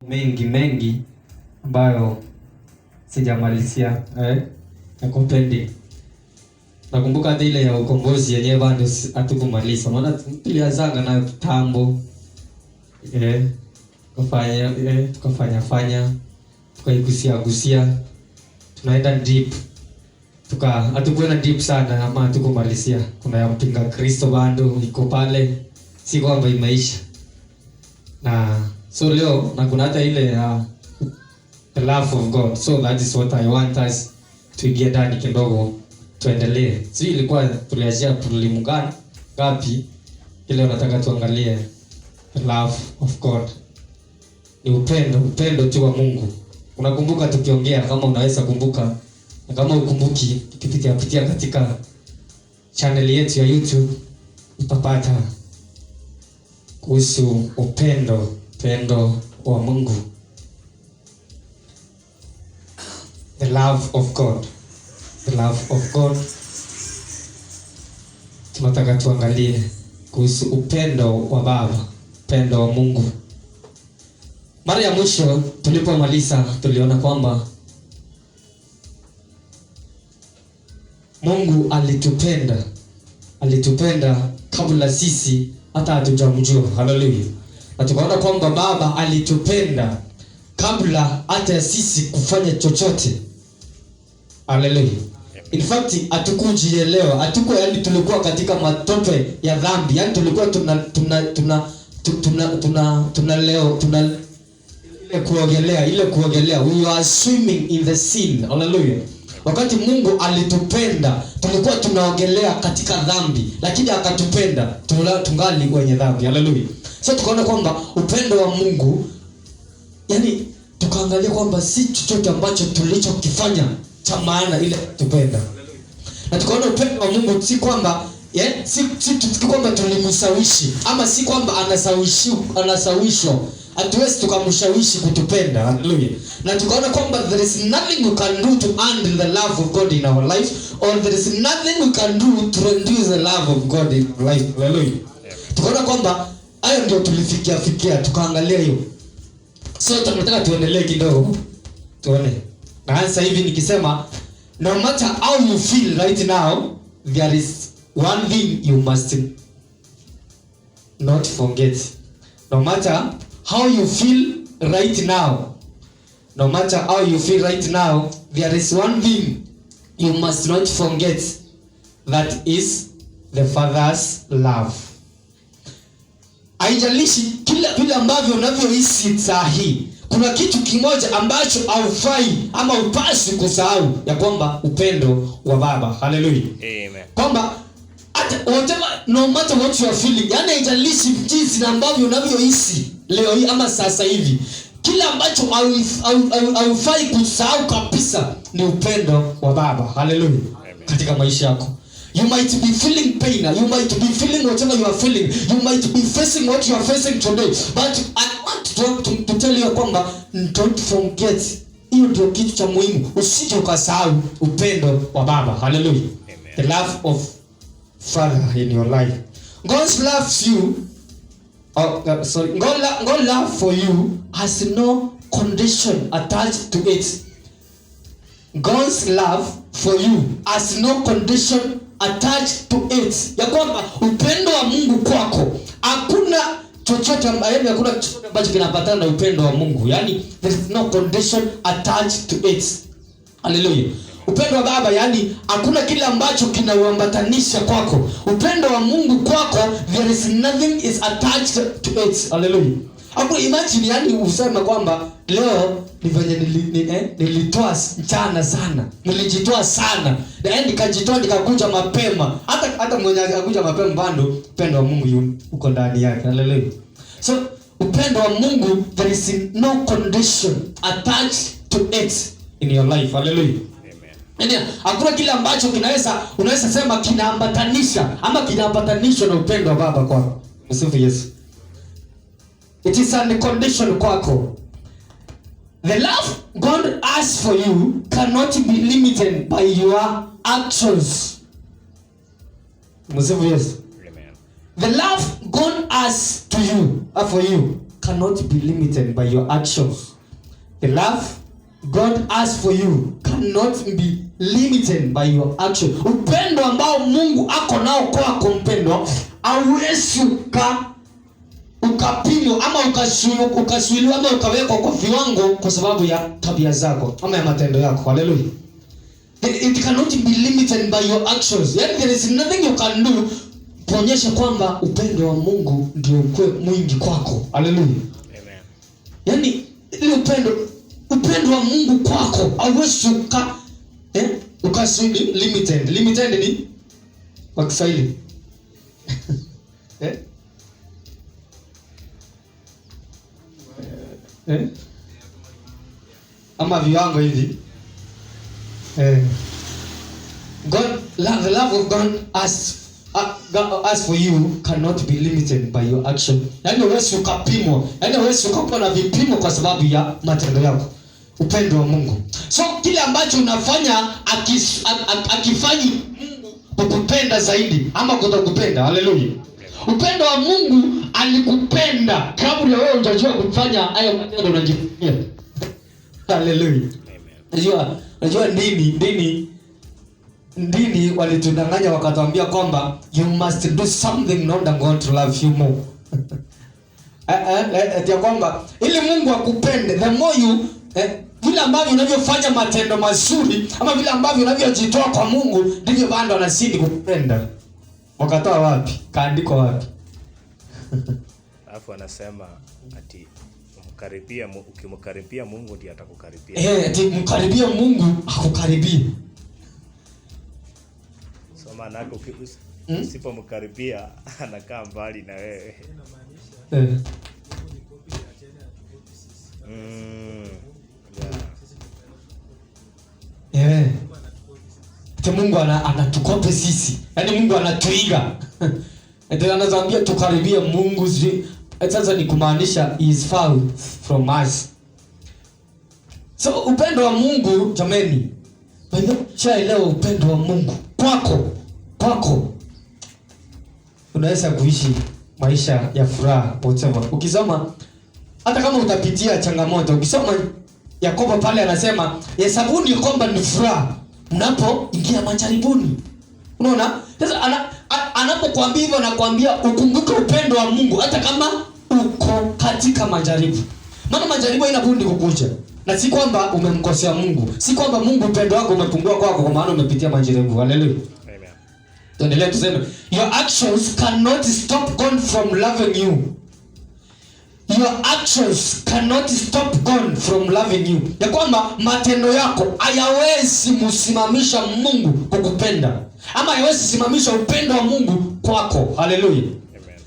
mengi ambayo sijamalizia nakupendi. Nakumbuka hata ile ya ukombozi yenyewe bado hatukumaliza. Maana tulianzanga nayo kitambo. Tukafanya tukaigusia. Tunaenda deep. Hatukwenda deep sana ama hatukumalizia. Kuna ya mpinga Kristo bado iko pale. Si kwamba imeisha. Na so leo na kuna hata ile the love of God. So that is what I want us to get ndani kidogo tuendelee. Si ilikuwa tuliachia tulimungana ngapi? Ile nataka tuangalie the love of God. Ni upendo tu wa Mungu. Unakumbuka tukiongea, kama unaweza kumbuka, na kama ukumbuki, tukipitia katika channel yetu ya YouTube utapata kuhusu upendo wa Mungu. The love of God. The love of God. Tunataka tuangalie kuhusu upendo wa Baba, upendo wa Mungu. Mara ya mwisho tulipomaliza tuliona kwamba Mungu alitupenda kabla sisi hata hatujamjua. Haleluya. Na tukaona kwamba Baba alitupenda kabla hata sisi kufanya chochote. Haleluya. In fact hatukujielewa, yani tulikuwa katika matope ya dhambi. Yani tulikuwa ile kuogelea. We are swimming in the sin. Hallelujah. Wakati Mungu alitupenda, tulikuwa tunaogelea katika dhambi, lakini akatupenda tungali kwenye dhambi. Hallelujah. So tukaona kwamba upendo wa Mungu, yani tukaangalia kwamba si chochote ambacho tulichokifanya cha maana ile tupenda. Na tukaona upendo wa Mungu si kwamba si kwamba tulimshawishi, ama si kwamba anasawishwa. Hatuwezi tukamshawishi kutupenda. Hallelujah. Na tukaona kwamba there is nothing we can do to earn the love of God in our life, or there is nothing we can do to reduce the love of God in our life. Hallelujah. Tukaona kwamba hayo ndio tulifikia tukaangalia hiyo. So tunataka tuendelee kidogo. Tuone. Na sasa hivi nikisema no matter how you feel right now, there is one thing you must not forget. No matter how you feel right now, there is one thing you must not forget. That is the Father's love. Haijalishi kila ambavyo unavyohisi saa hii, kuna kitu kimoja ambacho haufai ama upasi kusahau, ya kwamba upendo wa Baba. Hallelujah. Amen. Kwamba whatever, no matter what you are feeling, yani haijalishi jinsi ambavyo unavyohisi leo hii ama sasa hivi, kila ambacho haufai kusahau kabisa ni upendo wa Baba. Hallelujah. Katika maisha yako. You might be feeling pain, you might be feeling whatever you are feeling, you might be facing what you are facing today, but I want to tell you kwamba don't forget, hiyo ndio kitu cha muhimu, usije ukasahau upendo wa Baba. Hallelujah. Amen. The love of Father in your life. God loves you. God love for you has no condition attached to it. God's love for you has no condition attached to it. Ya kwamba upendo wa Mungu kwako hakuna chochote ambacho kinapatana na upendo wa Mungu. Yani there is no condition attached to it. Hallelujah. Upendo wa Baba, yani hakuna kile ambacho kinauambatanisha kwako. Upendo wa Mungu kwako, there is nothing is attached to it. Hallelujah. Hapo imagine, yani useme kwamba leo nilitoa mchana sana, nilijitoa sana, na nikajitoa nikakuja mapema. Hata mwenye akakuja mapema bado upendo wa Mungu uko ndani yake. Hallelujah. So upendo wa Mungu, there is no condition attached to it in your life. Hallelujah. Hakuna kile ambacho unaweza sema kinaambatanisha ama kinaambatanishwa na upendo wa Baba kwako. Msifu Yesu. It is a condition kwako. The love God has for you cannot be limited by your actions. Msifu Yesu. Amen. The love God has to you, for you, cannot be limited by your actions. The love God has for you cannot be limited by your action. Upendo ambao Mungu ako nao kwako mpendo, hauwezi ukapimwa ama ukasuiliwa ama ukawekwa kwa viwango kwa sababu ya tabia zako ama ya matendo yako. Hallelujah. It cannot be limited by your actions. Yani there is nothing you can do kuonyesha kwamba upendo wa Mungu ndio mwingi kwako. Hallelujah. Amen. Yani ile upendo wa Mungu kwako hauwezi ukasuili limited. Limited ni kwa Kiswahili. Ama viwango hivi. The love of God as for you cannot be limited by your action. Yaani wewe ukapimwa, yaani wewe ukakuwa na vipimo kwa sababu ya matendo yako. Upendo wa Mungu. So kile ambacho unafanya akifanyi Mungu kukupenda zaidi ama kutokupenda. Hallelujah. Upendo wa Mungu alikupenda kabla wewe hujajua kufanya hayo matendo unajifanyia. Hallelujah. Unajua ndini walitudanganya wakatuambia kwamba you must do something in order God to love you more. Ya kwamba ili Mungu akupende, the more you vile ambavyo unavyofanya matendo mazuri ama vile ambavyo unavyojitoa kwa Mungu ndivyo bado anazidi kukupenda. Wakatoa wapi? Kaandiko wapi? Alafu anasema ati ukimkaribia Mungu ndiye atakukaribia. Ati mkaribia Mungu akukaribie. So maana yako usipomkaribia anakaa mbali na wewe. Mungu anatukope sisi. Yaani Mungu anatuiga. Ndio anazaambia tukaribie Mungu. Sasa ni kumaanisha he is far from us. So upendo wa Mungu jameni. Wewe leo upendo wa Mungu kwako. Unaweza kuishi maisha ya furaha whatever. Ukisoma hata kama utapitia changamoto, ukisoma Yakobo pale anasema hesabuni kwamba ni furaha mnapoingia majaribuni. Unaona? Sasa anapokuambia hivyo anakuambia ukumbuke upendo wa Mungu hata kama uko katika majaribu. Maana majaribu inabudi kukuja. Na si kwamba umemkosea Mungu. Si kwamba Mungu upendo wako umepungua kwako kwa maana umepitia majaribu. Hallelujah. Amen. Tuendelee tuseme your actions cannot stop God from loving you. Your actions cannot stop God from loving you. Ya kwamba matendo yako hayawezi msimamisha Mungu kukupenda. Ama hayawezi simamisha upendo wa Mungu kwako. Hallelujah. Amen.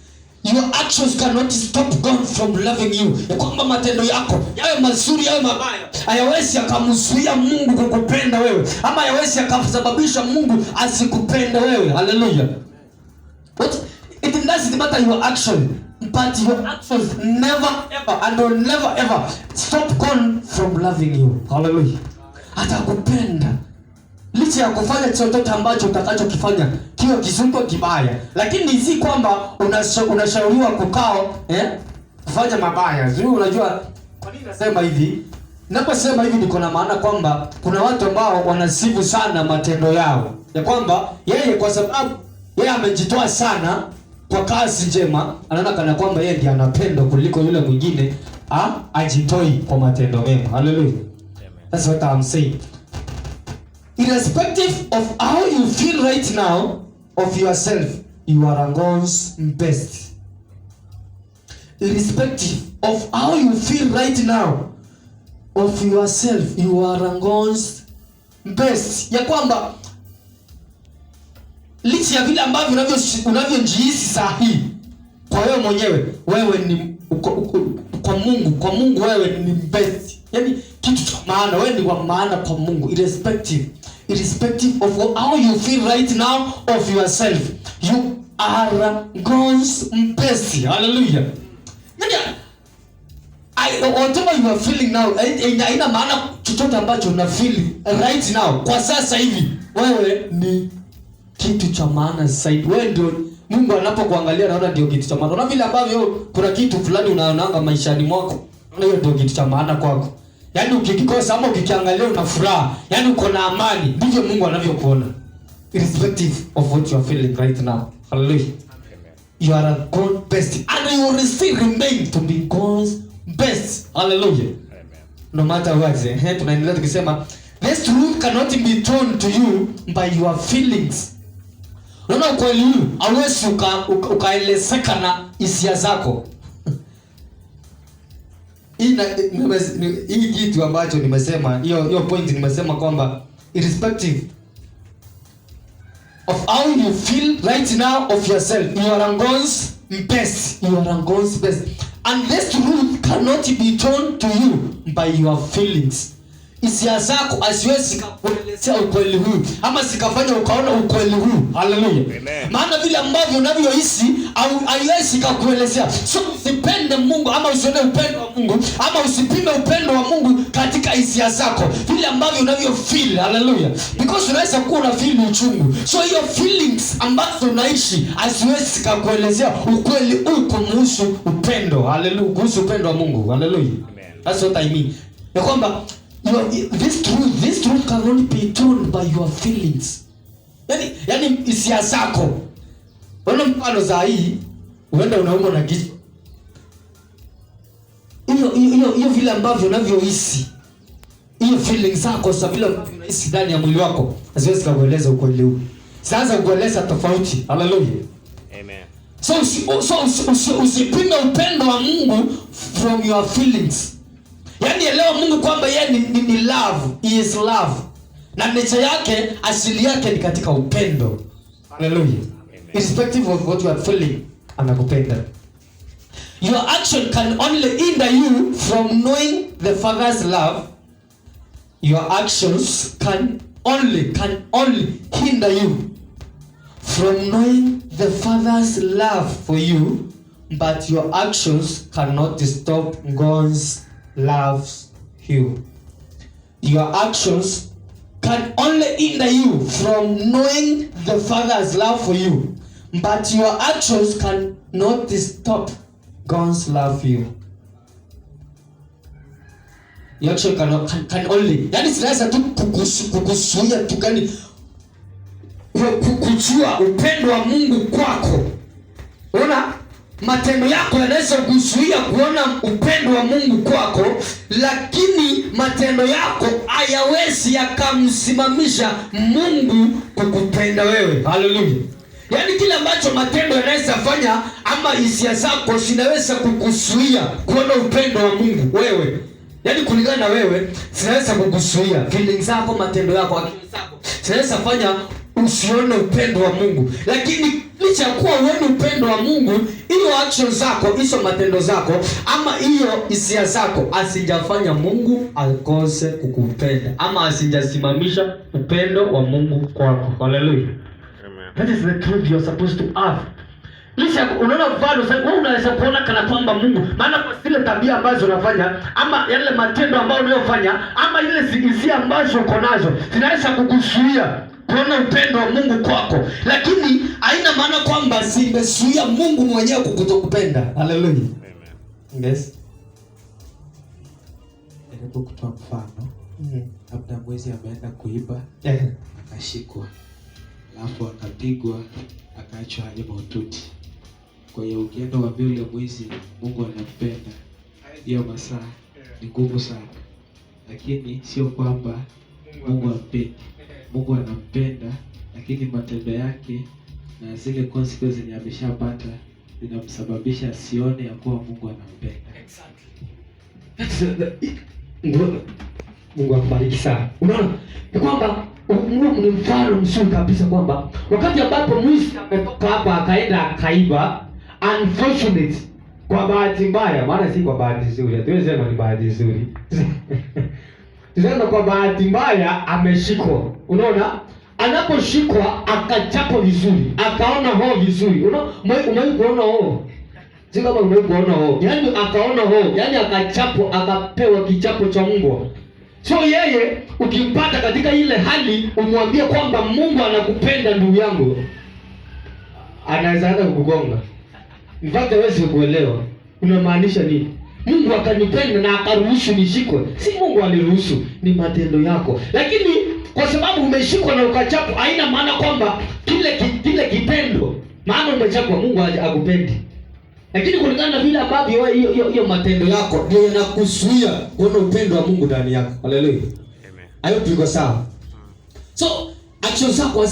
Your actions cannot stop God from loving you. Ya kwamba matendo yako yawe mazuri yawe mabaya hayawezi yakamzuia Mungu kukupenda wewe. Ama hayawezi yakasababisha Mungu asikupende wewe. Hallelujah. But it doesn't matter your action. But your actions never ever and will never ever stop God from loving you. Hallelujah. Atakupenda licha ya kufanya chochote ambacho utakachokifanya kiwe kizuri au kibaya. Lakini si kwamba unashauriwa kukao kufanya mabaya. Sio, unajua kwa nini nasema hivi? Ninaposema hivi niko na maana kwamba kuna watu ambao wanasifu sana matendo yao. Ya kwamba yeye kwa sababu yeye amejitoa sana kwa kazi njema, anaona kana kwamba yeye ndiye anapendwa kuliko yule mwingine ajitoi kwa matendo mema. Hallelujah. That's what I'm saying. Irrespective of how you feel right now of yourself, you are God's best. Irrespective of how you feel right now of yourself, you are God's best. Ya kwamba licha ya vile ambavyo unavyojihisi sahihi kwa wewe mwenyewe, wewe ni kwa Mungu wewe ni best. Yaani kitu cha maana, wewe ni wa maana kwa Mungu. Irrespective of how you feel right now of yourself, you are God's best. Hallelujah. Whatever you are feeling now, haina maana chochote ambacho una feel right now kwa sasa hivi, wewe ni kitu cha maana zaidi. Wewe ndio Mungu anapokuangalia anaona ndio kitu cha maana. Unaona vile ambavyo kuna kitu fulani unaonanga maishani mwako, hiyo ndio kitu cha maana kwako. Yaani ukikikosa ama ukikiangalia una furaha, yaani uko na amani, ndivyo Mungu anavyokuona. Irrespective of what you are feeling right now. Hallelujah. You are a God best and you will still remain to be God's best. Hallelujah. No matter what. Tunaendelea tukisema this truth cannot be told to you by your feelings. Unaona ukweli huu hauwezi ukaelezeka na hisia zako. Hii kitu ambacho nimesema, hiyo point nimesema kwamba irrespective of how you feel right now of yourself, you are God's best. You are God's best. And this truth cannot be told to you by your feelings. Hisia zako asiwezi kukuelezea ukweli huu ama sikafanya ukaona ukweli huu. Hallelujah. Maana vile ambavyo unavyohisi au haiwezi kukuelezea. So usipende Mungu ama usione upendo wa Mungu ama usipime upendo wa Mungu katika hisia zako. Vile ambavyo unavyo feel. Hallelujah. Because unaweza kuwa una feel uchungu. So hiyo feelings ambazo unaishi asiwezi kukuelezea ukweli huu kuhusu upendo. Hallelujah. Kuhusu upendo wa Mungu. Hallelujah. That's what I mean. Ya kwamba this truth can only be told by your feelings. Yani hisia zako. Ona mfano za hii, uenda unaumwa na kichwa. Hiyo vile ambavyo unavyohisi. Hiyo feelings zako sasa vile unahisi ndani ya mwili wako, haziwezi kueleza ukweli huu. Sasa kueleza tofauti. Hallelujah. Amen. So usipime upendo wa Mungu from your feelings. Yaani elewa Mungu kwamba yeye ni love, he is love. Na nature yake, asili yake ni katika upendo. Hallelujah. Irrespective of what you are feeling, anakupenda. Your action can only hinder you from knowing the Father's love. Your actions can only hinder you from knowing the Father's love for you, but your actions cannot stop God's loves you. Your actions can only hinder you from knowing the Father's love for you, but your actions cannot stop God's love for you. Your action can only, yani sinaweza tu kukusuia tu gani kukujua upendo wa Mungu kwako. Unaona? Matendo yako yanaweza kuzuia kuona upendo wa Mungu kwako, lakini matendo yako hayawezi yakamsimamisha Mungu kukupenda wewe. Hallelujah. Yaani kile ambacho matendo yanaweza fanya ama hisia zako zinaweza kukuzuia kuona upendo wa Mungu wewe. Yaani kulingana na wewe zinaweza kukuzuia feelings zako, matendo yako, akili zako zinaweza fanya usione upendo wa Mungu. Lakini licha kuwa uone upendo wa Mungu, hiyo action zako, hizo matendo zako ama hiyo hisia zako asijafanya Mungu akose kukupenda ama asijasimamisha upendo wa Mungu kwako. Hallelujah. Amen. That is the truth you are supposed to have. Licha unaona mfano sasa wewe unaweza kuona kana kwamba Mungu, maana kwa zile tabia ambazo unafanya ama yale matendo ambayo unayofanya ama ile hisia ambazo uko nazo zinaweza kukuzuia kuona upendo wa Mungu kwako, lakini haina maana kwamba zimezuia Mungu mwenyewe kukutokupenda. Hallelujah. Amen. Yes. Ndio kutoa mfano. Labda mwezi ameenda kuiba, akashikwa. Alafu akapigwa, akaachwa hadi maututi. Kwa hiyo ukienda wa vile mwezi Mungu anapenda, hiyo masaa ni ngumu sana. Lakini sio kwamba Mungu hampendi. Mungu anampenda, lakini matendo yake na zile consequences zenye ameshapata zinamsababisha asione ya kuwa Mungu anampenda. Exactly. Mungu akubariki sana. Unaona? Ni kwamba Mungu ni mfano mzuri kabisa kwamba wakati ambapo mwizi ametoka hapa akaenda akaiba, unfortunate, kwa bahati mbaya, maana si kwa bahati nzuri, hatuwezi sema ni bahati nzuri. Tuseme kwa bahati mbaya ameshikwa. Unaona? Anaposhikwa akachapwa vizuri, akaona ho vizuri. Unaona? Umewahi kuona ho? Si kama umewahi kuona ho. Yaani akaona ho, yaani akachapwa, akapewa kichapo cha mbwa. So yeye ukimpata katika ile hali umwambie kwamba Mungu anakupenda ndugu yangu, anaweza hata kukugonga. In fact hawezi kuelewa unamaanisha nini. Mungu akanipenda na akaruhusu nishikwe. Si Mungu aliruhusu, ni matendo yako. Lakini kwa sababu umeshikwa na ukachapwa, haina maana kwamba kile kitendo maana umechapwa Mungu hakupendi. Lakini kulingana na vile ambavyo hiyo matendo yako ndio yanakuzuia kuona upendo wa Mungu ndani yako. Haleluya. Amen. Hayo tuko sawa. So actions zako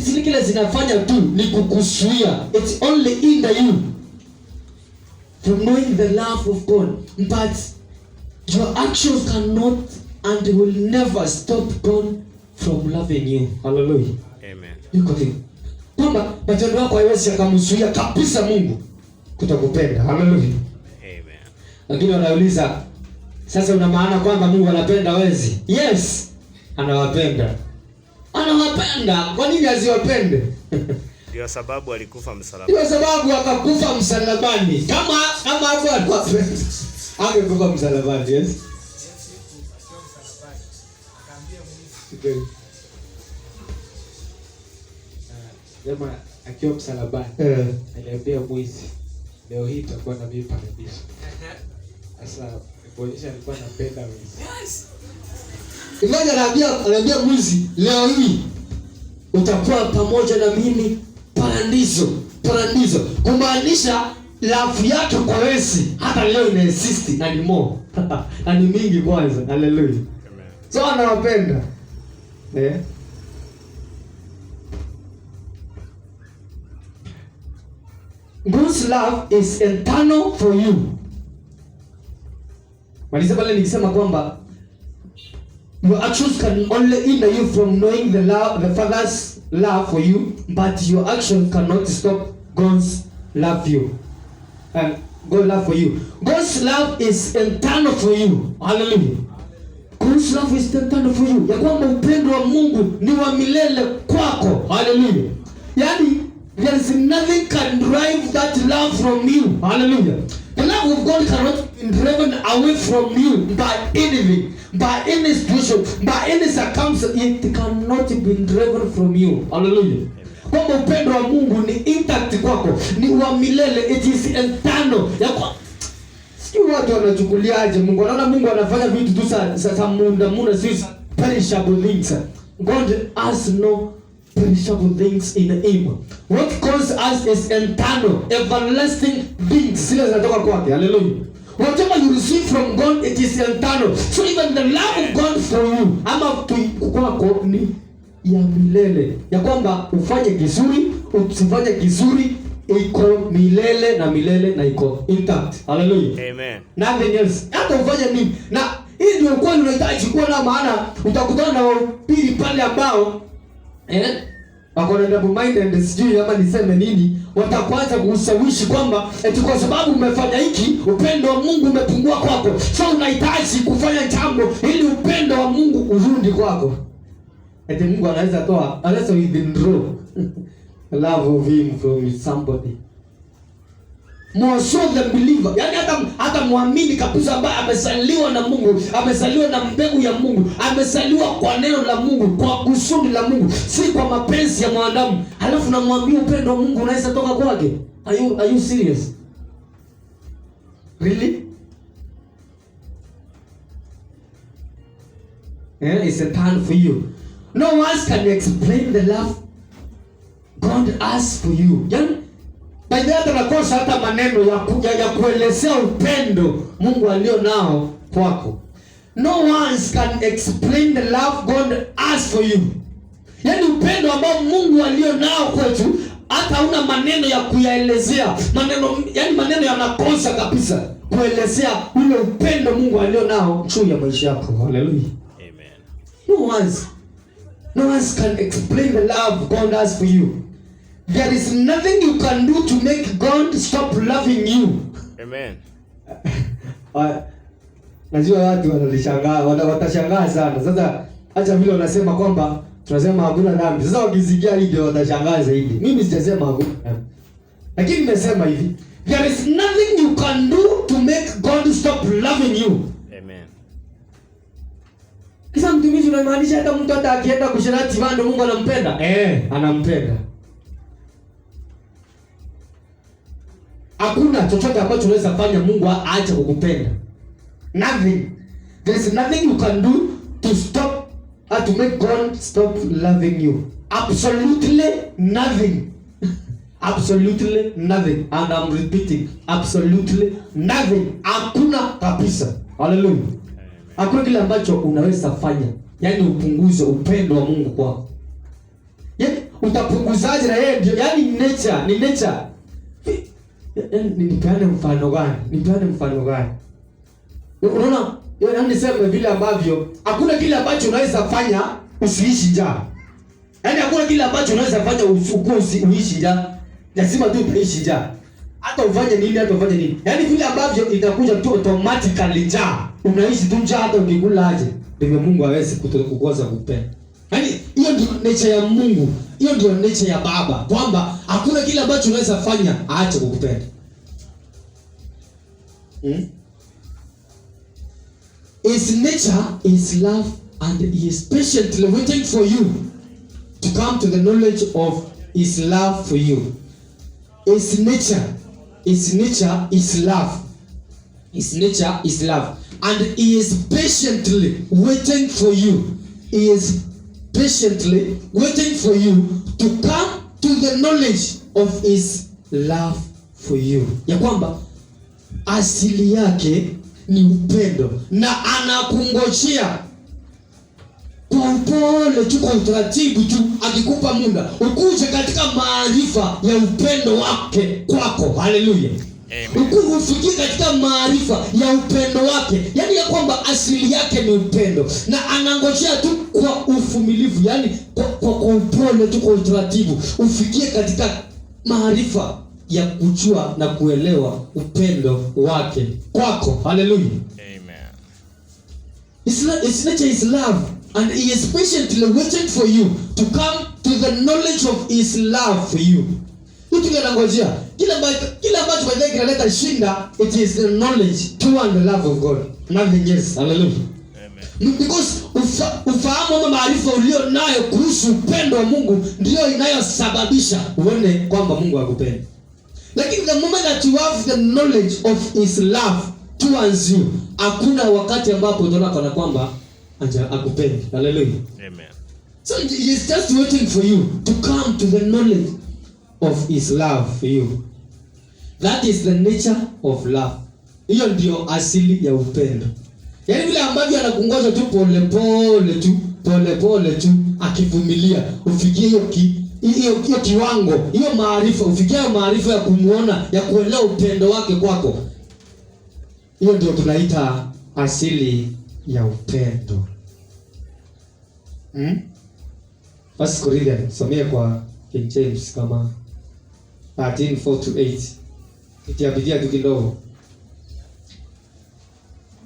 zile kile zinafanya tu ni kukuzuia. It's only in you from knowing the love of God. But your actions cannot and will never stop God from loving you. Hallelujah. Amen. Yuko hivi. Kwamba matendo yako haiwezi kumzuia kabisa Mungu kutakupenda. Hallelujah. Amen. Lakini wanauliza, sasa una maana kwamba Mungu anapenda wezi? Yes, anawapenda. Anawapenda. Kwa nini asiwapende? Ndio sababu alikufa msalabani. Ndio sababu akakufa msalabani. Kama hapo alikuwa angekufa msalabani, yes. Jamaa akiwa msalabani, aliambia mwizi, leo hii tutakuwa na mimi paradiso. Sasa kuonyesha alikuwa anapenda mwizi. Yes. Ngoja anaambia mwizi, leo hii utakuwa pamoja na mimi paradiso. Kumaanisha love yake kwa wezi hata leo ina exist na ni more. Na ni mingi kwanza. Hallelujah. Amen. So anawapenda. God's love is eternal for you. Maliza pale nikisema kwamba your actions can only hinder you from knowing the Father's love for you, but your action cannot stop God's love you. And God's love for you. God's love is eternal for you. Hallelujah. God's love is eternal for you. Ya kwamba upendo wa Mungu ni wa milele kwako. Hallelujah. Yani there is nothing can drive that love from you. Hallelujah. The love of God cannot be driven away from you by anything, by any situation, by any circumstance. It cannot be driven from you. Hallelujah. Kwamba upendo wa Mungu ni intact kwako, ni wa milele. It is eternal. Sio watu wanachukuliaje Mungu. Wanaona Mungu anafanya vitu tu sasa muda sisi perishable things. God has no perishable things in him. What causes us is eternal, everlasting things. Sile zinatoka kwake. Hallelujah. Whatever you receive from God, it is eternal. So even the love of God for you, ama kwako ni ya milele. Ya kwamba ufanye kizuri, usifanye kizuri, iko milele na iko intact. Hallelujah. Amen. Nothing else. Hata ufanye nini. Na hii ndio kweli unahitaji kuwa na maana utakutana na wapili pale ambao wako na double mind and sijui ama niseme nini, watakuanza kuushawishi kwamba eti kwa sababu umefanya hiki upendo wa Mungu umepungua kwako. So unahitaji kufanya jambo ili upendo wa Mungu urudi kwako. Eti Mungu anaweza withdraw love of him from somebody. More so the believer. Yani hata muamini kabisa ambaye amesaliwa na Mungu, amesaliwa na mbegu ya Mungu, amesaliwa kwa neno la Mungu, kwa kusudi la Mungu, si kwa mapenzi ya mwanadamu. Halafu namwambia upendo wa Mungu unaweza toka kwake. Are you serious? Really? It's a turn for you. No one can explain the love God has for you. Yani by the way, tunakosa hata maneno ya kuelezea upendo Mungu alio nao kwako. No one can explain the love God has for you. Yani upendo ambao Mungu alio nao kwetu, hata una maneno ya kuyaelezea. Maneno yanakosa kabisa kuelezea ule upendo Mungu alio nao juu ya maisha yako. Hallelujah. Amen. No one can explain the love God has for you. There is nothing you can do to make God stop loving you. Amen. Najua watu watashangaa sana. Sasa acha vile wanasema kwamba tunasema hakuna dhambi. Sasa wakisikia hivyo watashangaa zaidi. Mimi sijasema hakuna dhambi. Lakini nimesema hivi, there is nothing you can do to make God stop loving you. Amen. Kisa mtumishi unamaanisha hata mtu hata akienda kushirati bado Mungu anampenda? Anampenda. Hakuna chochote ambacho unaweza fanya Mungu aache kukupenda. Nothing. There is nothing you can do to stop or to make God stop loving you. Absolutely nothing. Absolutely nothing. And I'm repeating, absolutely nothing. Hakuna kabisa. Hallelujah. Hakuna kile ambacho unaweza fanya, yaani upunguze upendo wa Mungu kwako. Yaani utapunguzaje na yeye ndio, yaani ni nature. Nipeane mfano gani? Unaona? Yaani niseme vile ambavyo hakuna kile ambacho unaweza fanya usiishi njaa. Yaani hakuna kile ambacho unaweza fanya uishi njaa. Lazima tu utaishi njaa. Hata ufanye nini. Yaani vile ambavyo itakuja tu automatically njaa. Unaishi tu njaa hata ukikula aje. Ndivyo Mungu hawezi kukosa kupenda. Yaani hiyo ndio nature ya Mungu. Hiyo ndio nature ya Baba. Kwamba hakuna kile ambacho unaweza fanya aache kukupenda. His nature is love and he is patiently waiting for you to come to the knowledge of his love for you. His nature is love. His nature is love. And he is patiently waiting for you. He is patiently waiting for you to come to the knowledge of his love for you. Ya kwamba asili yake ni upendo na anakungojea kwa upole tu, kwa utaratibu tu, akikupa muda ukuje katika maarifa ya upendo wake kwako. Haleluya. Ufikie katika maarifa ya upendo wake, yaani ya kwamba asili yake ni upendo na anangojea tu kwa uvumilivu, yaani kwa upole tu, kwa utaratibu ufikie katika maarifa ya kujua na kuelewa upendo wake kwako. Haleluya. Amen. His nature is love and he is patiently waiting for you to come to the knowledge of his love for you. Kitu kinangojea kila ambacho baadaye kinaleta shinda, it is the knowledge to and the love of God. Nothing else. Hallelujah. Amen. Because ufahamu ama maarifa ulio nayo kuhusu upendo wa Mungu ndio inayosababisha uone kwamba Mungu akupenda. Lakini the moment that you have the knowledge of his love towards you, hakuna wakati ambapo utaona kana kwamba akupendi. Hallelujah. Amen. So he is just waiting for you to come to the knowledge of his love for you. That is the nature of love. Hiyo ndio asili ya upendo. Yaani vile ambavyo anakungoja tu pole tu akivumilia ufikie hiyo kiwango, hiyo maarifa, ufikie maarifa ya kumuona, ya kuelewa upendo wake kwako. Hiyo ndio tunaita asili ya upendo. First Corinthians, somea kwa King James kama 13:4-8. Itiapitia tu kidogo.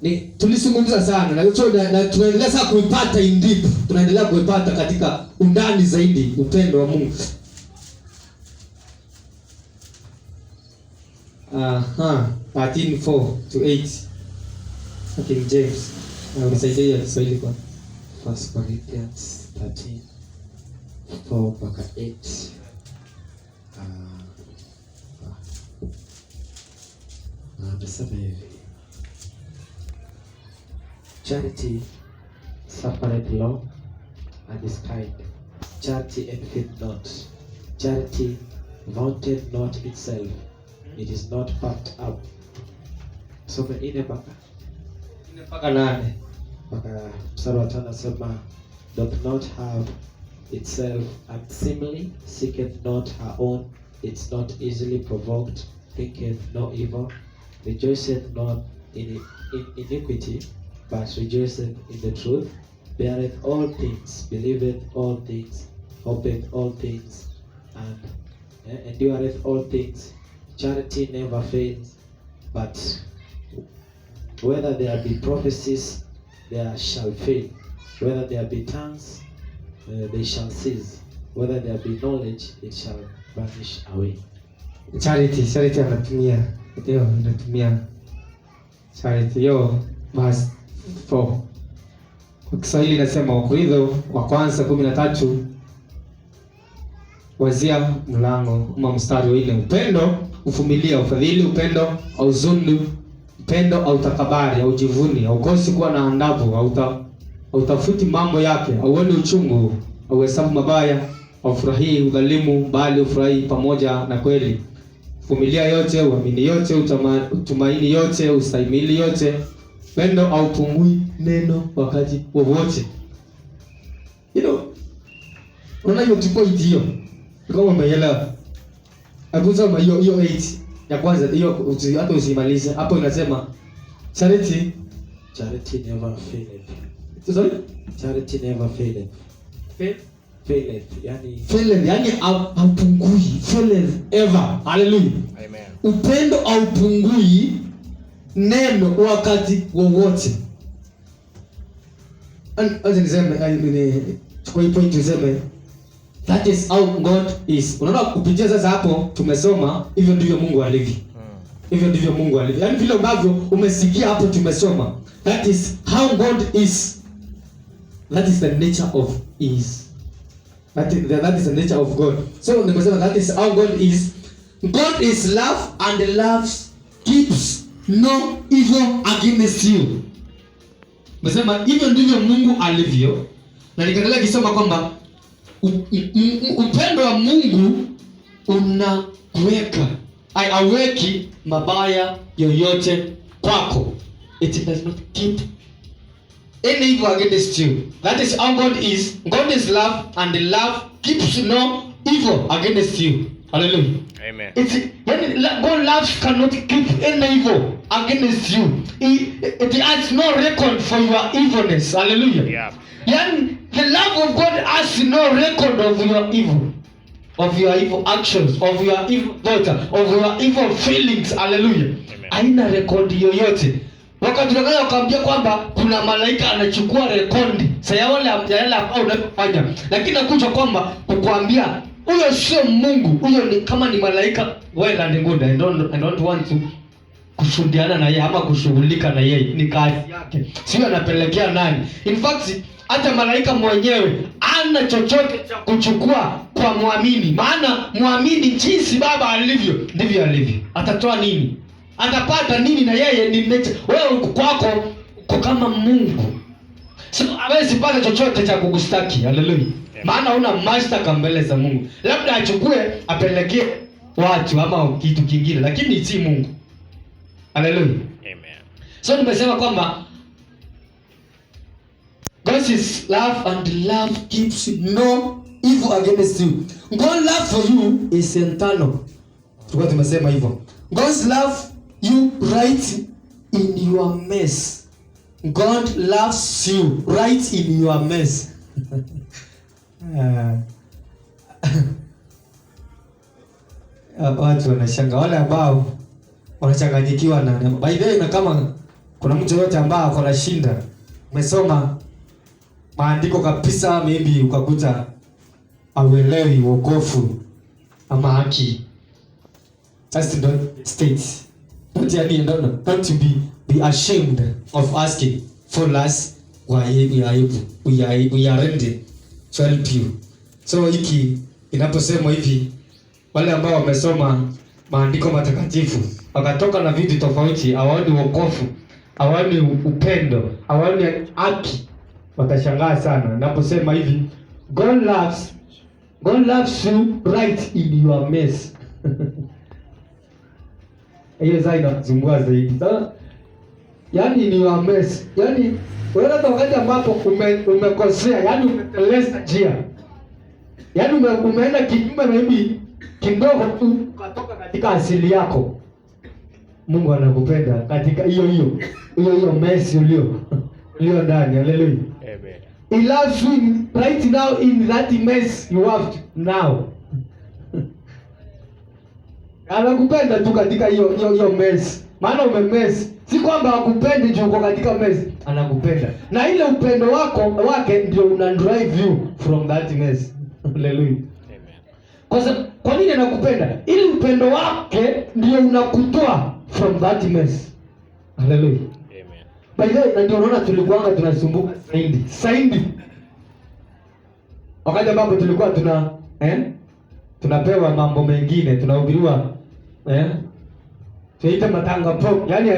Ni tulisungumza sana na tunaendelea sasa kuipata in deep. Tunaendelea kuipata katika undani zaidi upendo wa Mungu. 13:4-8. King James. Na unisaidia Kiswahili kwa First Corinthians 13:4-8. Nasema hivi. Charity suffereth long and is kind. Charity envieth not. Charity vaunteth not itself. It is not puffed up. So ine mpaka 8 mpaka mstari wa 5 nasema, doth not have itself unseemly, seeketh not her own, it's not easily provoked, thinketh no evil, rejoiceth not in iniquity, but rejoiceth in the truth, beareth all things, believeth all things, hopeth all things, and endureth all things. Charity never fails, but whether there be prophecies, there shall fail. Whether there be tongues, they shall cease. Whether there be knowledge, it shall vanish away. Charity anatumia charity yo verse 4. Kwa Kiswahili nasema Wakorintho wa kwanza 13 wazia mlango ama mstari wa 4. Upendo uvumilia, ufadhili, upendo, hauzuni, upendo hautakabari, haujivuni, haukosi kuwa na adabu, hautafuti mambo yake, hauoni uchungu, hauhesabu mabaya, haufurahii udhalimu, bali ufurahi pamoja na kweli. Vumilia yote, uamini yote, utumaini yote, ustahimili yote. Pendo haupungui neno wakati wowote. Unaona hiyo point hiyo? Kama umeelewa. Hebu soma hiyo 8 ya kwanza, hiyo hata usimalize. Hapo inasema charity never faileth. Sorry? Charity never faileth. Faileth, yani haupungui, faileth ever. Hallelujah. Amen. Upendo haupungui neno wakati wowote. Aje niseme chukua hii point niseme that is how God is. Unaona kupitia sasa hapo tumesoma hivyo ndivyo Mungu alivyo. Hivyo ndivyo Mungu alivyo. Yaani vile ambavyo umesikia hapo tumesoma. That is how God is. That is the nature of is. That is the nature of God. So nimesema that is how God is. God is love and love keeps no evil against you. Nimesema hivyo ndivyo Mungu alivyo. Na nikaendelea kusoma kwamba upendo wa Mungu unakuweka, haiweki mabaya yoyote kwako. It does not keep any evil against you. That is how God is. God is love and love keeps no evil against you. Hallelujah. Amen. God loves cannot keep any evil against you. It has no record for your evilness. Hallelujah. Yeah. The love of God has no record of your evil, of your evil actions, of your evil thoughts, of your evil feelings. Hallelujah. Haina rekodi yoyote. Wakati tunataka kuambia kwamba kuna malaika anachukua rekodi sasa yale ambao unafanya, lakini nakuja kwamba kukuambia huyo sio Mungu, huyo ni kama ni malaika well and good. I don't want to kushuhudiana na yeye ama kushughulika na yeye, ni kazi yake, sio anapelekea nani. In fact hata malaika mwenyewe ana chochote cha kuchukua kwa muamini, maana muamini jinsi Baba alivyo ndivyo alivyo. Atatoa nini? Atapata nini? Na yeye ni nature. Wewe kwako uko kama Mungu, sio hawezi pata chochote cha kukustaki. Haleluya. Maana una master mbele za Mungu, labda achukue apelekee watu ama kitu kingine, lakini si Mungu. Haleluya. Amen. So nimesema kwamba God is love and love keeps no evil against you. God's love for you is eternal. Tulikuwa tumesema hivyo. God's love you right in your mess. God loves you right in your mess. Watu wanashanga, wale ambao wanachanganyikiwa na by the way, na kama kuna mtu yote ambao ako na shinda, umesoma maandiko kabisa, maybe ukakuta auelewi wokovu ama haki, just don't state, don't to be ashamed of asking for us. We are ready to help you. So hiki inaposema hivi, wale ambao wamesoma maandiko matakatifu wakatoka na vitu tofauti, hawaoni wokovu, hawaoni upendo, hawaoni haki, watashangaa sana. Naposema hivi, God loves you right in your mess. Hiyo zaidi inazungua zaidi. Yaani in your mess. Yaani wewe wakati ambapo umekosea, yaani umeteleza njia. Yaani umeenda kinyume na hivi kidogo tu ukatoka katika asili yako. Mungu anakupenda katika hiyo mess ulio ndani. Hallelujah. Amen. He loves you right now in that mess you have now. Anakupenda tu katika hiyo mess. Maana umemess. Si kwamba hakupendi juu uko katika mess. Anakupenda. Na ile upendo wake ndio una drive you from that mess. Hallelujah. Amen. Kwa nini anakupenda? Ili upendo wake ndio unakutoa from that mess. Hallelujah. Amen. By the way, ndio unaona tulikuwa tunasumbuka zaidi. Wakati ambapo tulikuwa tunapewa mambo mengine, tunahubiriwa Tuita matanga pop. Yaani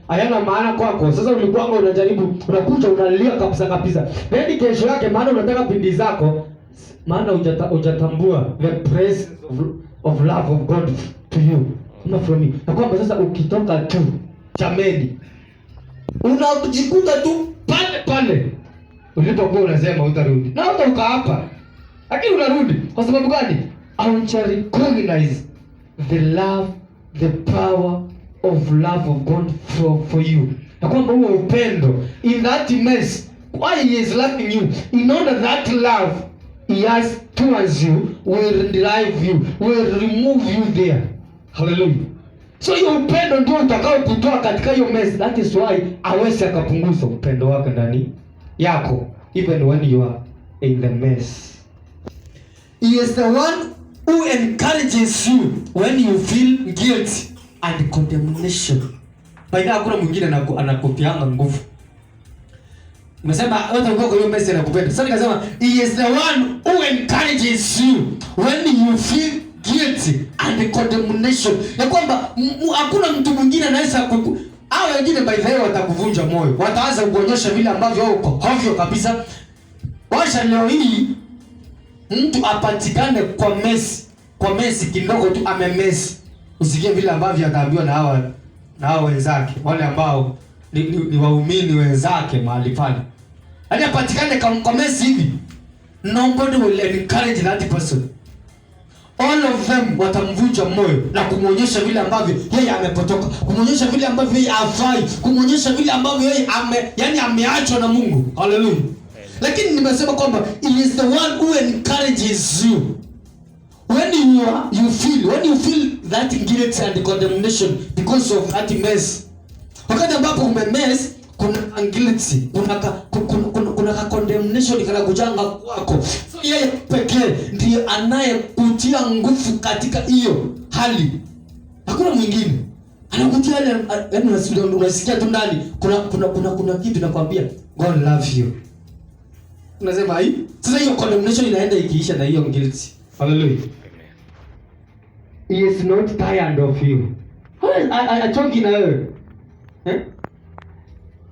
hayana maana kwako. Sasa ulikuwa unajaribu, unakuja unalia kabisa. Yaani kesho yake maana unataka pindi zako, maana hujatambua the presence of love of God to you. Not from me. Na kwamba sasa ukitoka tu chameni, unajikuta tu pale ulipokuwa unasema utarudi. Na hata ukaapa. Lakini unarudi. Kwa sababu gani? I want to recognize the love, the power of love of God for you. Na kwamba huo upendo, in that mess, why he is loving you, in order that love he has towards you will drive you, will remove you there. Hallelujah. So hiyo upendo ndio utakao kutoa katika hiyo mess. That is why aweze akapunguza upendo wake ndani yako, even when you are in the mess. He is the one who encourages you when you feel guilt and condemnation. Baada hakuna mwingine anakupianga nguvu. Nimesema hata uko kwa hiyo message nakupenda. Sasa nikasema he is the one who encourages you when you feel guilt and condemnation. Na kwamba hakuna mtu mwingine anaweza hao wengine by the way watakuvunja moyo. Wataanza kuonyesha vile ambavyo uko hovyo kabisa. Washa leo hii mtu apatikane kwa mesi kidogo tu amemesi. Usikie vile ambavyo ataambiwa na hao wenzake, wale ambao ni waumini wenzake mahali pale. Yaani apatikane kwa mesi hivi. Nobody will encourage that person. All of them watamvunja moyo na kumuonyesha vile ambavyo yeye amepotoka, kumuonyesha vile ambavyo yeye hafai, kumuonyesha vile ambavyo yeye ameachwa na Mungu. Hallelujah. Lakini nimesema kwamba he is the one who encourages you when you feel that guilt and condemnation because of that mess. Wakati ambapo umemess, kuna anxiety, kuna condemnation kana kujanga kwako. So yeye pekee ndiye anayekutia nguvu katika hiyo hali. Hakuna mwingine. Anakutia yaani unasikia tu ndani kuna kitu nakwambia God love you. Unasema hai? Sasa hiyo condemnation inaenda ikiisha na hiyo guilt. Hallelujah. He is not tired of you. Achoki na wewe.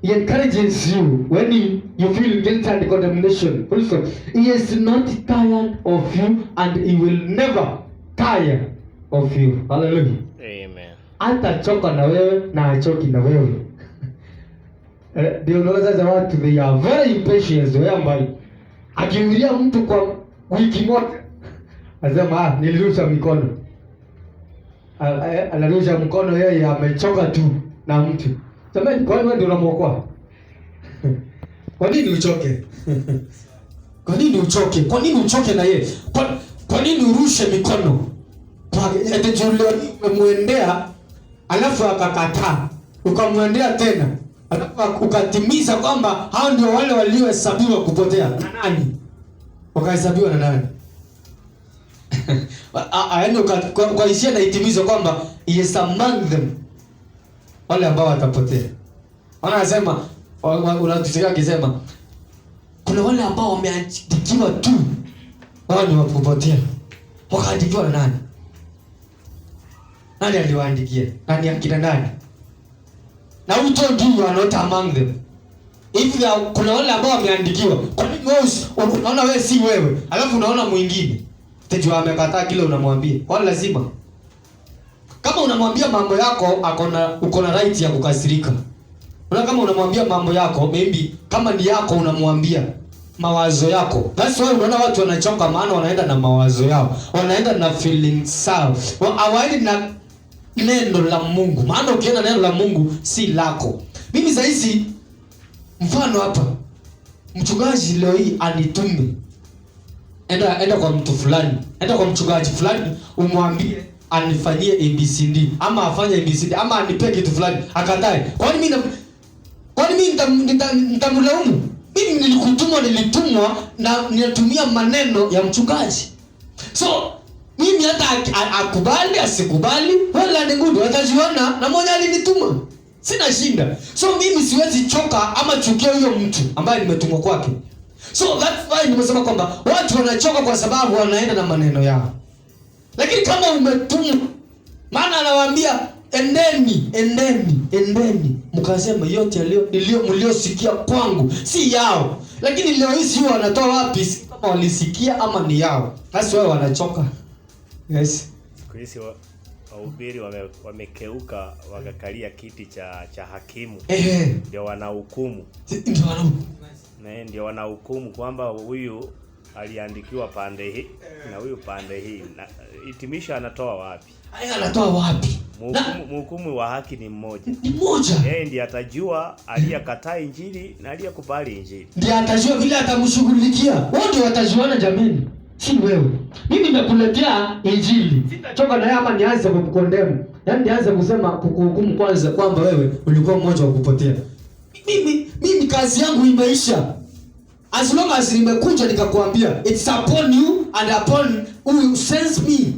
He encourages you when you feel guilt and condemnation. Also, he is not tired of you and he will never tire of you. Hallelujah. Amen. Hata choka na wewe na achoki na wewe. Ndio unaweza watu they are very impatient whereby akiingilia mtu kwa wiki moja anasema nilirusha mikono. Anarusha mkono yeye amechoka tu na mtu. Jamani, kwa nini ndio unamwokoa? Kwa nini uchoke? Kwa nini uchoke? Kwa nini uchoke na yeye? Kwa nini urushe mikono? Kwa eti Julio umemwendea alafu akakataa. Ukamwendea tena. Alafu ukatimiza kwamba hao ndio wale waliohesabiwa kupotea. Na nani? Wakahesabiwa na nani? Yaani kwa hisia na itimizo kwamba is among them wale ambao watapotea. Wanasema unatusikia akisema kuna wale ambao wameandikiwa tu wao ni wakupotea. Wakaandikiwa na nani? Nani aliwaandikia? Nani akina nani? Na who told you are not among them? If kuna wale ambao wameandikiwa, kwa nini wewe unaona wewe si wewe? Alafu unaona mwingine. Tejua amekataa kile unamwambia. Kwa lazima. Kama unamwambia mambo yako, uko na right ya kukasirika. Unaona kama unamwambia mambo yako, maybe kama ni yako unamwambia mawazo yako. That's why unaona watu wanachoka maana wanaenda na mawazo yao. Wanaenda na feelings zao. Hawaendi na neno la Mungu. Maana ukienda neno la Mungu si lako. Mimi saizi mfano hapa. Mchungaji leo hii anitume. Enda kwa mtu fulani. Enda kwa mchungaji fulani umwambie anifanyie ABCD ama afanye ABCD ama anipe kitu fulani akatae. Kwani mimi nitamlaumu? Mimi nilitumwa na ninatumia maneno ya mchungaji. So mimi hata akubali asikubali wala ni ngudu atajiona na mmoja alinituma. Sina shinda. So mimi siwezi choka ama chukia huyo mtu ambaye nimetumwa kwake. So that's why nimesema kwamba watu wanachoka kwa sababu wanaenda na maneno yao. Lakini kama umetumwa Maana anawaambia endeni mkasema yote mliosikia kwangu si yao. Lakini leo hizi wanatoa wapi? Si kama walisikia ama ni yao. Sasa wao wanachoka. Yes. Kuisi wahubiri wamekeuka wakakalia kiti cha hakimu. Ndio wanahukumu. Ndio wanahukumu kwamba huyu aliandikiwa pande hii na huyu pande hii. Na hitimisho anatoa wapi? Anatoa wapi? Mhukumu wa haki ni mmoja. Ni mmoja. Yeye ndiye atajua aliyekataa injili na aliyekubali injili. Ndiye atajua vile atamshughulikia. Wote watajuana jameni. Si wewe. Mimi nimekuletea injili. Sitachoka na yeye ama nianze kukukondemu. Yaani nianze kusema kukuhukumu kwanza kwamba wewe ulikuwa mmoja wa kupotea. Mimi kazi yangu imeisha. As long as nimekuja nikakwambia it's upon you and upon who sends me.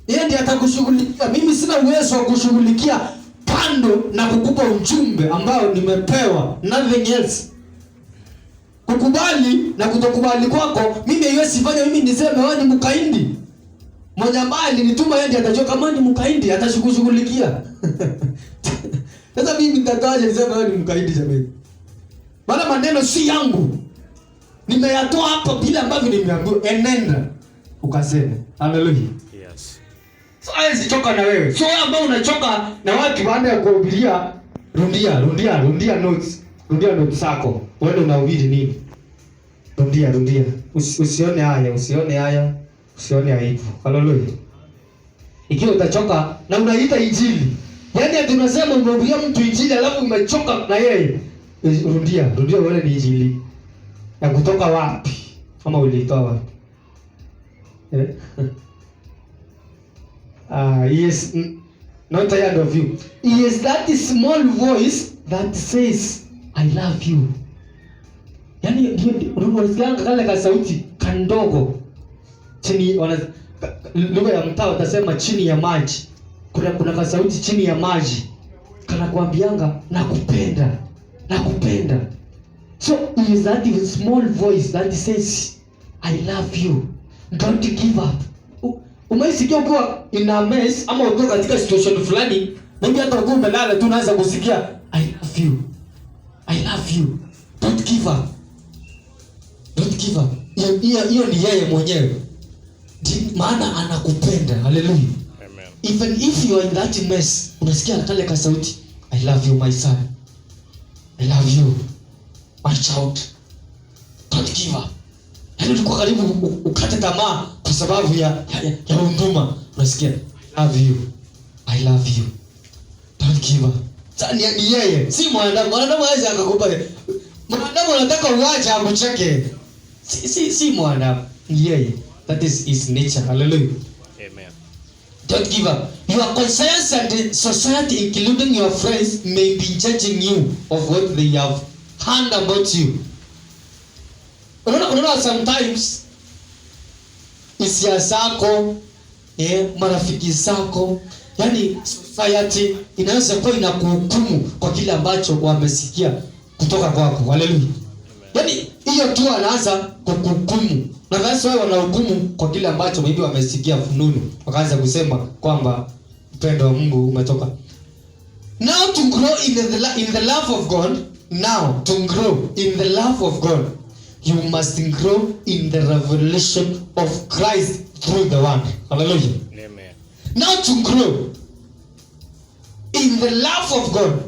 Yeye ndiye atakushughulikia. Mimi sina uwezo wa kushughulikia kando na kukupa ujumbe ambao nimepewa, nothing else. Kukubali na kutokubali kwako mimi haiwezi fanya mimi niseme wewe ni mkaindi. Mmoja ambaye alinituma yeye ndiye atajua kama ni mkaindi, atashughulikia. Sasa mimi nitakaje niseme wewe ni mkaindi jamani? Maana maneno si yangu. Nimeyatoa hapa bila ambavyo nimeambiwa. Enenda ukaseme. Haleluya. Yes. So haiwezi choka na wewe. So wewe ambao unachoka na watu baada ya kuhubiria, rudia notes. Rudia notes zako. Wewe unahubiri nini? Rudia. Usione haya. Usione aibu. Haleluya. Ikiwa utachoka na unaita injili. Yaani ati unasema umehubiria mtu injili alafu umechoka na yeye. Rudia wewe ni injili. Ya kutoka wapi? Kama ulitoa wapi? Yes, not tired of you. Yes, that small voice that says I love you. Yaani unasikia kale ka sauti kandogo. Chini lugha ya mtaa utasema chini ya maji. Kuna ka sauti chini ya maji. Kana kuambianga nakupenda. So is that small voice that says I love you. Don't give up. Umeisikia ukiwa in a mess ama ukiwa katika situation fulani, maybe hata ukiwa umelala tu unaanza kusikia I love you. Don't give up. Hiyo ni yeye mwenyewe. Maana anakupenda. Hallelujah. Amen. Even if you are in that mess, unasikia kale ka sauti I love you my son. I love you my child. Don't give up. Yaani ulikuwa karibu ukate tamaa kwa sababu ya huduma. Unasikia I love you. Don't give up. Sasa ni yeye, si mwanadamu. Mwanadamu hawezi akakupa. Mwanadamu anataka uache akucheke. Si mwanadamu. Ni yeye. That is his nature. Hallelujah. Amen. Don't give up. Your conscience and society, including your friends, may be judging you of what they have heard about you. Unaona sometimes hisia zako, marafiki zako, yani society inaweza kuwa inakuhukumu kwa kile ambacho wamesikia kutoka kwako. Haleluya. Yani hiyo tu anaanza kukuhukumu. Na basi wao wanahukumu kwa kile ambacho maybe wamesikia fununu. Wakaanza kusema kwamba upendo wa Mungu umetoka. Now to grow in the love of God, you must grow in the revelation of Christ through the Word. Hallelujah. Amen. Now to grow in the love of God,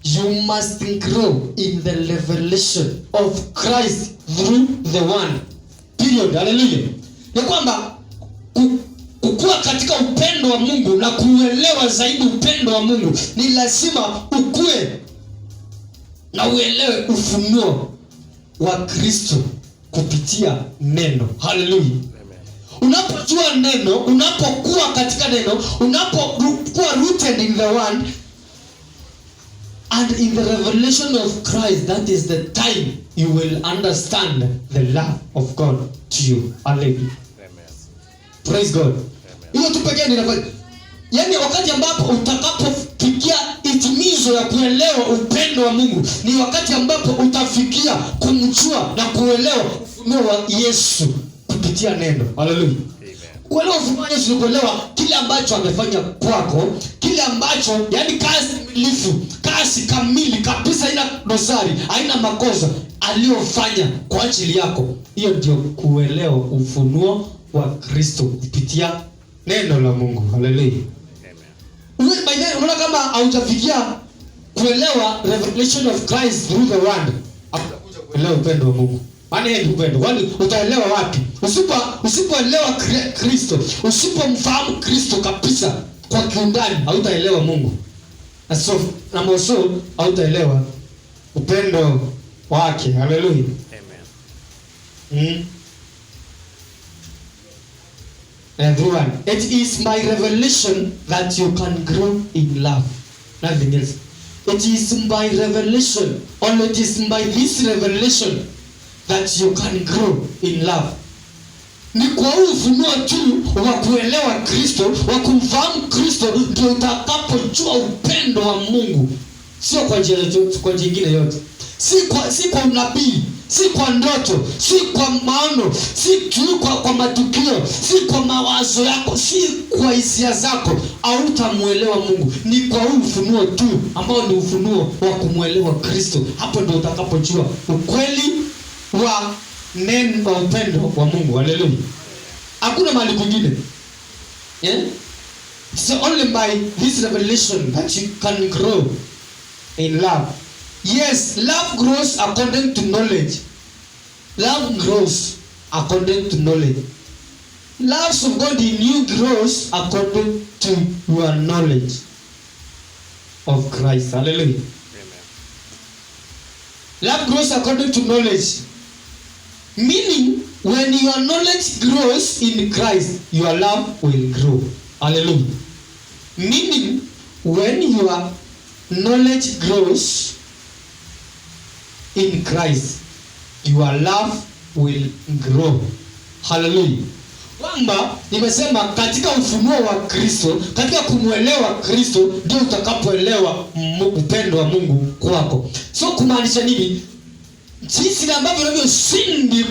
you must grow in the revelation of Christ through the Word. Period. Hallelujah. Ya kwamba kukua katika upendo wa Mungu na kuelewa zaidi upendo wa Mungu ni lazima ukue na uelewe ufunuo wa Kristo kupitia neno. Hallelujah. Unapojua neno, unapokuwa katika neno, unapokuwa rooted in the Word and in the revelation of Christ, that is the time you will understand the love of God to you. Hallelujah. Praise God. Hiyo tu pekee ndio inafanya. Yaani wakati ambapo utakapofikia itimizo ya kuelewa upendo wa Mungu, ni wakati ambapo utafikia kumjua na kuelewa ufunuo wa Yesu kupitia neno. Hallelujah. Kuelewa ufunuo wa Yesu ni kuelewa kile ambacho amefanya kwako, kile ambacho yani kazi milifu, kazi kamili kabisa, haina dosari, haina makosa aliyofanya kwa ajili yako. Hiyo ndio kuelewa ufunuo wa Kristo kupitia neno la Mungu. Haleluya. Amen. Unaona kama haujafikia kuelewa revelation of Christ through the word, utakuja kuelewa upendo wa Mungu. Maana yeye ni upendo. Kwani utaelewa wapi? Usipoelewa Kristo, usipomfahamu Kristo kabisa kwa kiundani, hautaelewa Mungu. Na moso hautaelewa upendo wake. Haleluya. Amen. Everyone, it is my revelation that you can grow in love. Nothing else. It is by revelation, or it is by this revelation that you can grow in love. Ni kwa ufunuo tu wa kuelewa Kristo, wa kumfahamu Kristo, ndio utakapojua upendo wa Mungu. Sio kwa njia yote, kwa jingine yote. Si kwa unabii, si kwa ndoto, si kwa maono, si tu kwa matukio, si kwa mawazo yako, si kwa hisia zako, hautamuelewa Mungu. Ni kwa ufunuo tu ambao ni ufunuo wa kumuelewa Kristo. Hapo ndio utakapojua ukweli wa neno wa upendo wa Mungu. Haleluya. Hakuna mahali kwingine. It's only by this revelation that you can grow in love. Yes, love grows according to knowledge. Love grows according to knowledge. Love of God in you grows according to your knowledge of Christ. Hallelujah. Amen. Love grows according to knowledge. Meaning, when your knowledge grows in Christ, your love will grow. Hallelujah. Meaning, when your knowledge grows in Christ, your love will grow. Hallelujah. Kwamba nimesema katika ufunuo wa Kristo, katika kumuelewa Kristo, ndio utakapoelewa upendo wa Mungu kwako. So kumaanisha nini? Jinsi ambavyo unavyozidi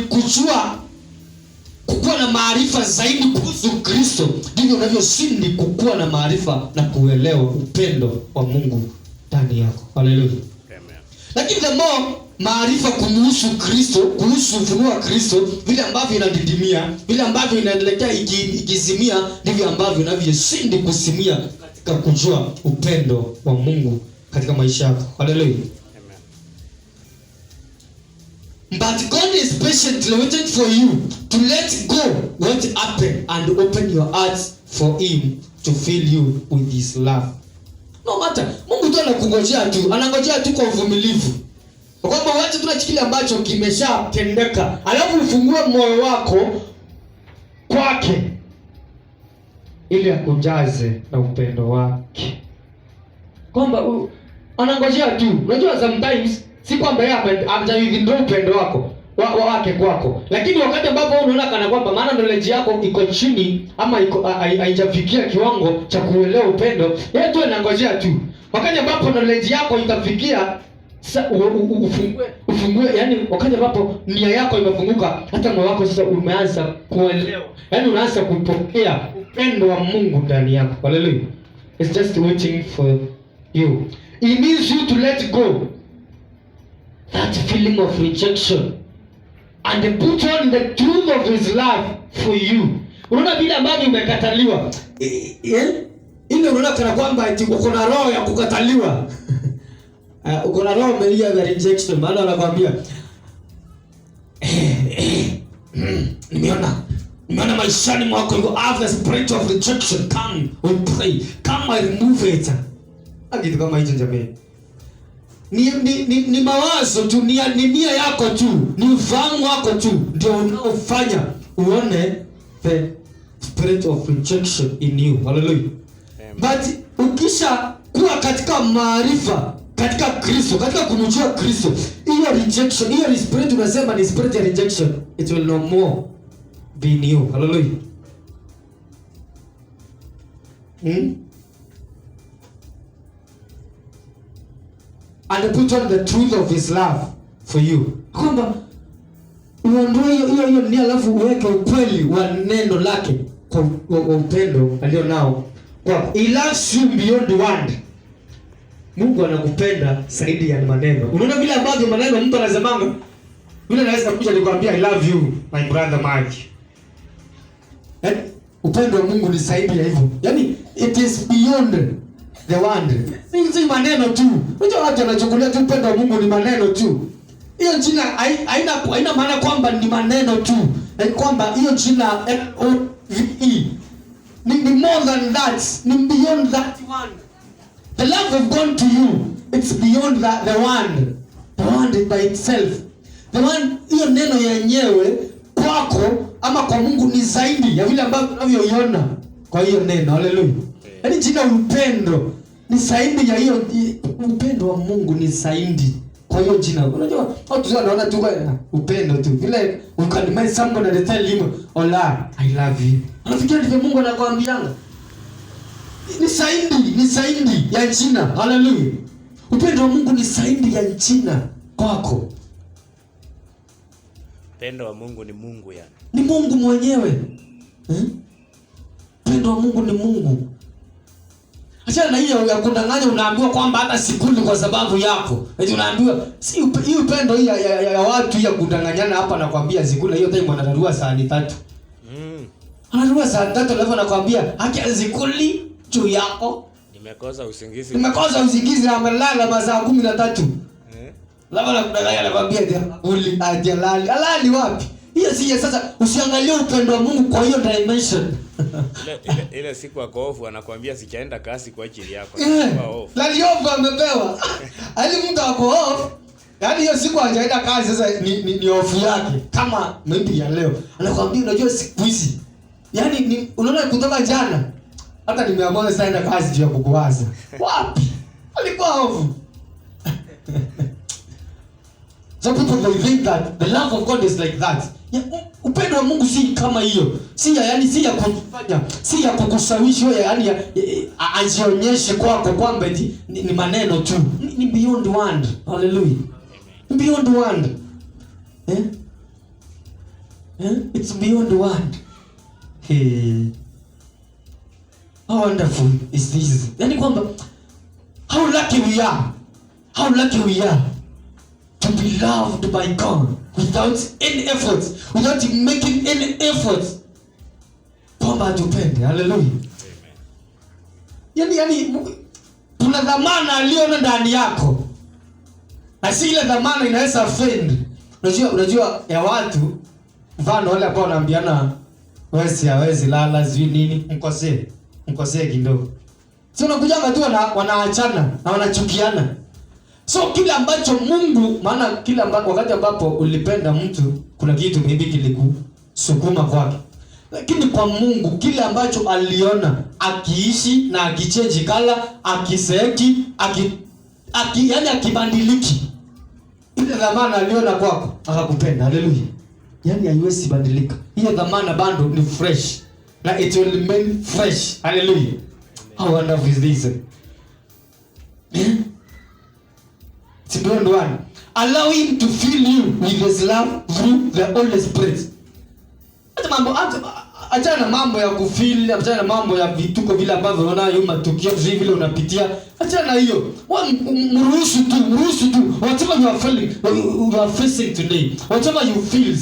kukua na maarifa zaidi kuhusu Kristo, ndivyo unavyozidi kukua na maarifa na kuelewa upendo wa Mungu ndani yako. Haleluya. Amen. Lakini the more maarifa kuhusu Kristo, kuhusu ufunuo wa Kristo, vile ambavyo inadidimia, vile ambavyo inaendelea ikizimia, ndivyo ambavyo unavyozidi kusimia katika kujua upendo wa Mungu katika maisha yako. Haleluya. But God is patiently waiting for you to let go what happened and open your heart for him to fill you with his love. No matter, Mungu tu anangojea tu kwa uvumilivu. Kwa kwamba wacha tu kile ambacho kimeshatendeka, alafu ufungue moyo wako kwake ili akujaze na upendo wake. Kwamba anangojea tu. Unajua sometimes si kwamba yeye amejawindua upendo wako wake kwako, lakini wakati ambapo unaona kana kwamba maana knowledge yako iko chini ama iko haijafikia kiwango cha kuelewa upendo, yeye tu anangojea tu. Wakati ambapo knowledge yako itafikia ufungue, yani wakati ambapo nia yako imefunguka, hata moyo wako sasa umeanza kuelewa, yani unaanza kupokea upendo wa Mungu ndani yako. Hallelujah. It's just waiting for you. It means you to let go that feeling of rejection and put on the truth of his love for you. Unaona vile ambavyo umekataliwa, ile unaona kana kwamba eti uko na roho ya kukataliwa. Uko na roho ya rejection, maana anakuambia nimeona maishani mwako you have the spirit of rejection. Come we pray, come I remove it. Akitu kama hicho jamani, ni mawazo tu, ni nia yako tu, ni ufahamu wako tu ndio unaofanya uone the spirit of rejection in you. Hallelujah. But ukisha kuwa katika maarifa katika Kristo, katika kumjua Kristo, hiyo rejection, hiyo spirit unasema ni spirit ya rejection, it will no more be in you. Hallelujah. And put on the truth of his love for you. Kwamba uondoe hiyo nia, alafu uweke ukweli wa neno lake kwa upendo alio nao. Kwa he loves you beyond word. Mungu anakupenda zaidi ya maneno. Unaona vile ambavyo maneno mtu anasemanga, yule anaweza kuja nikwambia I love you my brother Mike. Upendo wa Mungu ni zaidi ya hivyo. Yaani it is beyond the word. Si maneno tu. Unajua watu wanachukulia tu upendo wa Mungu ni maneno tu. Hiyo jina haina maana kwamba ni maneno tu. Na kwamba hiyo jina LOVE ni more than that. Ni beyond that one. The love of God to you, it's beyond that, the one. The one by itself. The one, hiyo neno yenyewe kwako ama kwa Mungu ni zaidi ya vile ambavyo unavyoiona kwa hiyo neno. Haleluya. Yaani jina upendo ni zaidi ya hiyo. Upendo wa Mungu ni zaidi kwa hiyo jina. Unajua watu wanaona tu upendo tu. Vile you can meet somebody and tell him, "Ola, I love you." Anafikiria ndivyo Mungu anakuambianga. Ni zaidi ya jina. Haleluya. Upendo wa Mungu ni zaidi ya jina kwako. Upendo wa Mungu ni Mungu yani. Ni Mungu mwenyewe. Upendo wa Mungu ni Mungu. Acha na hiyo ya kudanganya, unaambiwa kwamba hata sikuli kwa sababu yako. Eti unaambiwa si hii upendo hii ya watu ya kudanganyana hapa, nakwambia sikula hiyo time anarua saa 3. Anarua saa 3 alafu anakwambia haki azikuli juu yako. Nimekosa usingizi na amelala masaa 13. Lava na kudanganya anakwambia uli ajalali. Alali wapi? Hiyo si sasa, usiangalie upendo wa Mungu kwa hiyo dimension. Ile siku ako off anakuambia sichaenda kasi kwa ajili yako. Lali off amepewa. Ali mtu ako off. Yaani hiyo siku hajaenda kazi, sasa ni off yake. Kama maybe ya leo. Anakuambia unajua siku hizi. Yaani unaona kutoka jana hata nimeamua sasa kazi juu ya kukuwaza. Wapi? Alikuwa off. So people they think that the love of God is like that. Upendo wa Mungu si kama hiyo. Si ya kufanya, si ya kukushawishi wewe, yani ajionyeshe kwako kwamba ni maneno tu. Ni beyond word. Hallelujah. Beyond word. It's beyond word. Hey. How wonderful is this? Yani kwamba how lucky we are to be loved by God without any effort, without making any effort. Kwamba atupende. Hallelujah. Yani kuna dhamana aliona ndani yako. Na si ile dhamana inaweza offend. Unajua ya watu, mfano wale ambao wanaambiana hawezi lala zui nini, mkosee kidogo. Sio unakujanga tu wanaachana na wanachukiana. So kile ambacho Mungu, maana wakati ambapo ulipenda mtu kuna kitu maybe kilikusukuma kwake. Lakini kwa Mungu kile ambacho aliona akiishi na akichange kala, akiseki, yani akibadiliki. Ile dhamana aliona kwako akakupenda. Haleluya. Yani haiwezi badilika. Hiyo dhamana bado ni fresh. Na it will remain fresh. Hallelujah. How wonderful is this? It's beyond one. Allow him to fill you with his love through the Holy Spirit. Achana mambo ya kufeel, achana mambo ya vituko vile ambavyo unaona hiyo matukio vile unapitia. Achana hiyo. Mruhusu tu. Whatever you are feeling, you are facing today. Whatever you feel.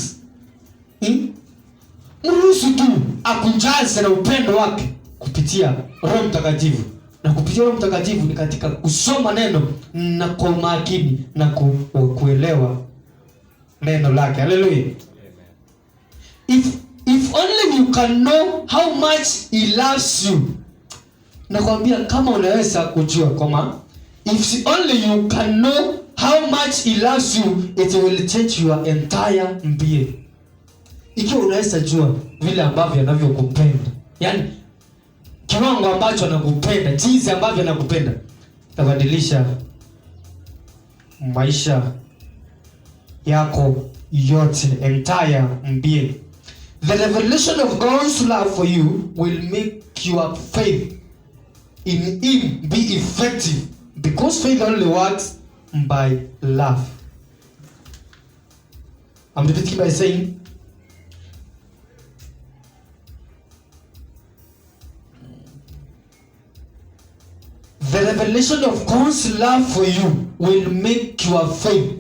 Mruhusu tu akujaze na upendo wake kupitia Roho Mtakatifu. Na kupitia Roho Mtakatifu ni katika kusoma neno na kwa makini na kuelewa neno lake. Hallelujah. If only you can know how much he loves you. Nakwambia kama unaweza kujua kama if only you can know how much he loves you, it will change your entire being. Ikiwa unaweza jua vile ambavyo anavyokupenda, yani kiwango ambacho anakupenda, jinsi ambavyo anakupenda, tabadilisha maisha yako yote, entire being. The revelation of God's love for you will make your faith in him be effective, because faith only works by love. I'm repeating by saying revelation of God's love for you will make your faith.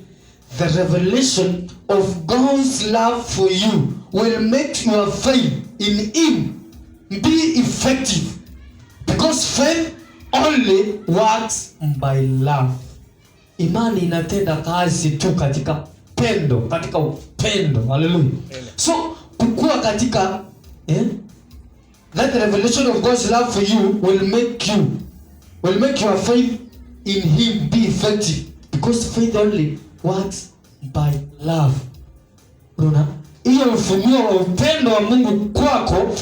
The revelation of God's love for you will make your faith in Him be effective. Because faith only works by love. Imani inatenda kazi tu katika pendo, katika upendo. Hallelujah. So kukua katika that revelation of God's love for you will make your faith in Him be effective, because faith only works by love. Unaona? Hiyo ufunuo wa upendo wa Mungu kwako